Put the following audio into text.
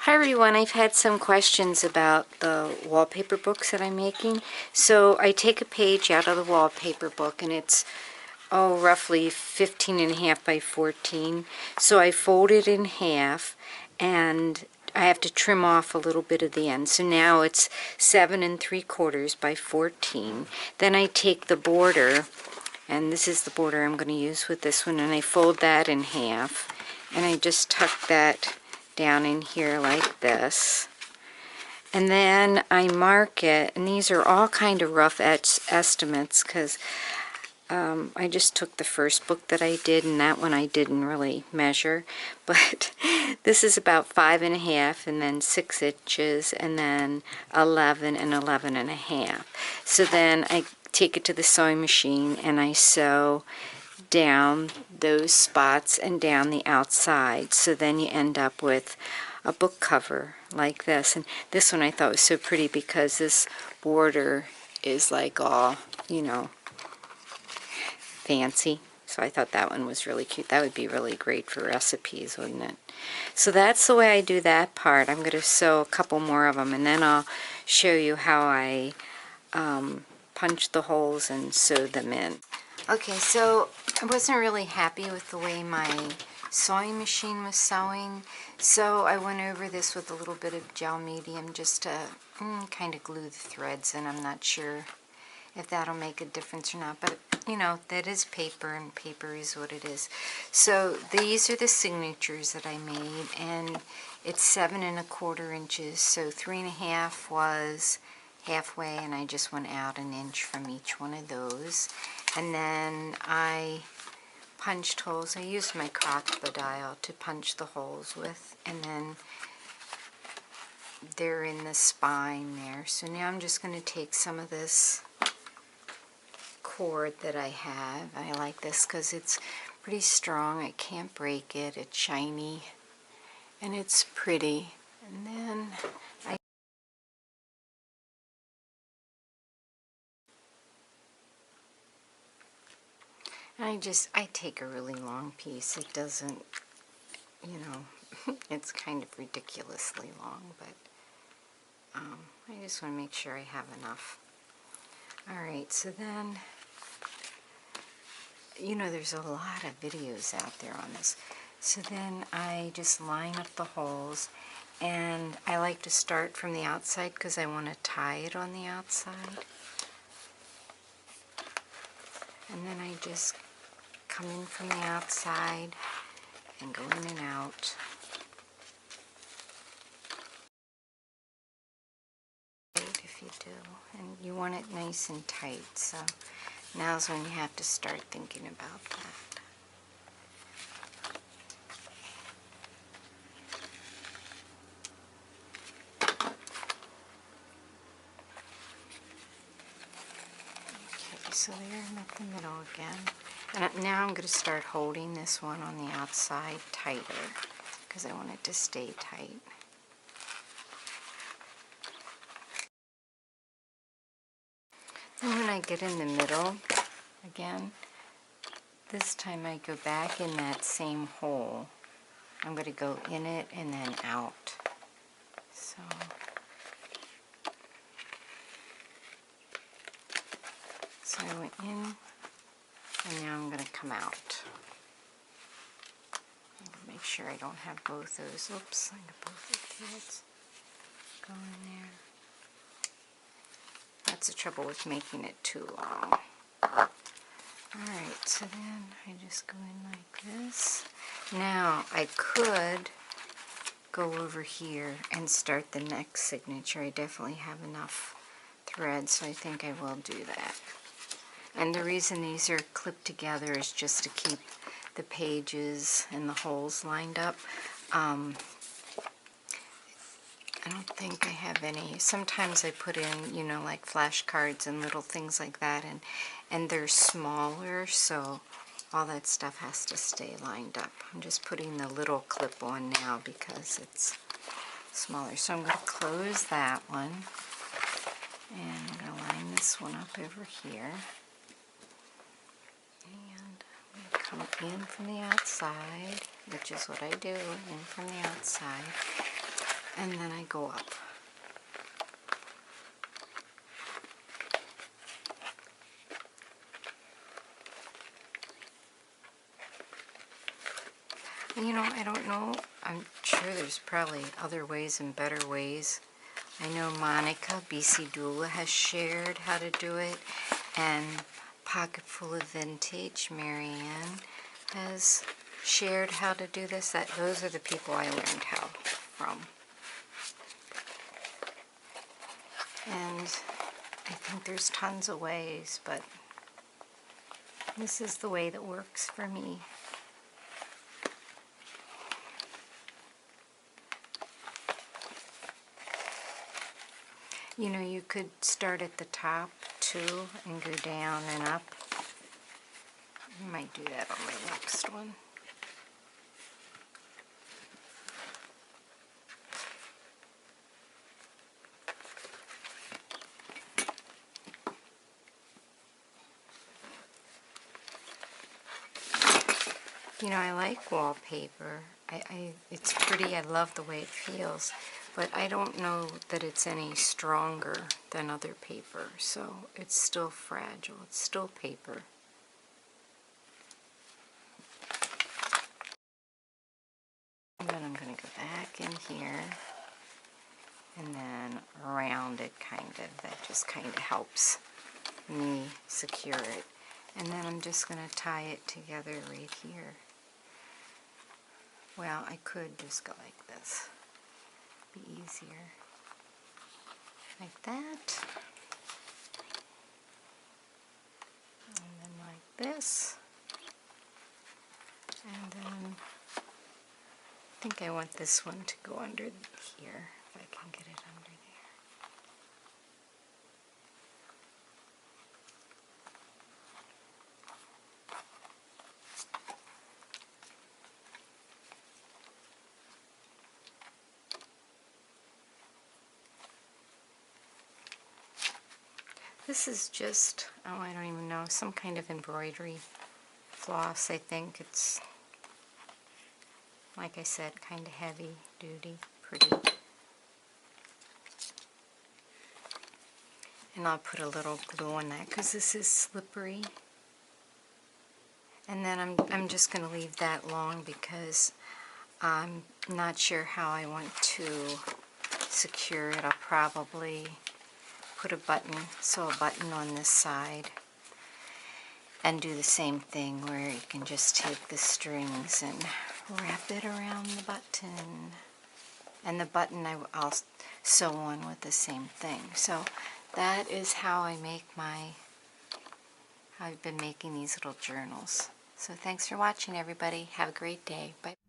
Hi everyone, I've had some questions about the wallpaper books that I'm making. So I take a page out of the wallpaper book and it's roughly 15.5 by 14. So I fold it in half and I have to trim off a little bit of the end. So now it's 7 3/4 by 14. Then I take the border, and this is the border I'm going to use with this one, and I fold that in half and I just tuck that down in here like this, and then I mark it, and these are all kind of rough estimates because I just took the first book that I did, and that one I didn't really measure, but this is about 5.5 and then 6 inches and then 11 and 11.5. So then I take it to the sewing machine and I sew down those spots and down the outside, so then you end up with a book cover like this. And this one I thought was so pretty because this border is like all, fancy. So I thought that one was really cute. That would be really great for recipes, wouldn't it? So that's the way I do that part. I'm going to sew a couple more of them, and then I'll show you how I punch the holes and sew them in. Okay, so I wasn't really happy with the way my sewing machine was sewing, so I went over this with a little bit of gel medium just to kind of glue the threads, and I'm not sure if that'll make a difference or not, but that is paper, and paper is what it is. So these are the signatures that I made, and it's 7 1/4 inches, so 3.5 was halfway, and I just went out an inch from each one of those. And then I punched holes. I used my crocodile to punch the holes with, and then they're in the spine there. So now I'm just going to take some of this cord that I have. I like this because it's pretty strong. I can't break it. It's shiny and it's pretty. And then I take a really long piece. It doesn't, it's kind of ridiculously long, but I just want to make sure I have enough. Alright, so then, there's a lot of videos out there on this. So then I just line up the holes, and I like to start from the outside because I want to tie it on the outside. And then I just come in from the outside and go in and out. If you do, and you want it nice and tight, so now's when you have to start thinking about that. Okay, so there I'm at the middle again. And now I'm going to start holding this one on the outside tighter because I want it to stay tight. Then when I get in the middle again, this time I go back in that same hole. I'm going to go in it and then out. So I went in, and now I'm going to come out. Make sure I don't have both those. Oops, I got both the threads going there. That's the trouble with making it too long. Alright, so then I just go in like this. Now I could go over here and start the next signature. I definitely have enough thread, so I think I will do that. And the reason these are clipped together is just to keep the pages and the holes lined up. I don't think I have any. Sometimes I put in, like flashcards and little things like that, and they're smaller, so all that stuff has to stay lined up. I'm just putting the little clip on now because it's smaller. So I'm going to close that one, and I'm going to line this one up over here. And I'm going to come in from the outside, which is what I do, in from the outside. and then I go up. You know, I don't know. I'm sure there's probably other ways and better ways. I know Monica, bcdoula, has shared how to do it, and Pocketfullofvintage, Marianne, has shared how to do this. Those are the people I learned how from. And I think there's tons of ways, but this is the way that works for me. You know, you could start at the top too and go down and up. I might do that on my next one. You know, I like wallpaper. It's pretty. I love the way it feels, but I don't know that it's any stronger than other paper, so it's still fragile. It's still paper. And then I'm going to go back in here and then around it, kind of. That just kind of helps me secure it. And then I'm just going to tie it together right here. Well, I could just go like this. Be easier. Like that. And then like this. And then I think I want this one to go under here, if I can get it under there. This is just, oh, I don't even know, some kind of embroidery floss, I think. It's, like I said, kind of heavy duty, pretty. And I'll put a little glue on that because this is slippery. And then I'm just going to leave that long because I'm not sure how I want to secure it. I'll probably put a button, sew a button on this side, and do the same thing where you can just take the strings and wrap it around the button. And the button I'll sew on with the same thing. So that is how I make I've been making these little journals. So thanks for watching, everybody. Have a great day. Bye.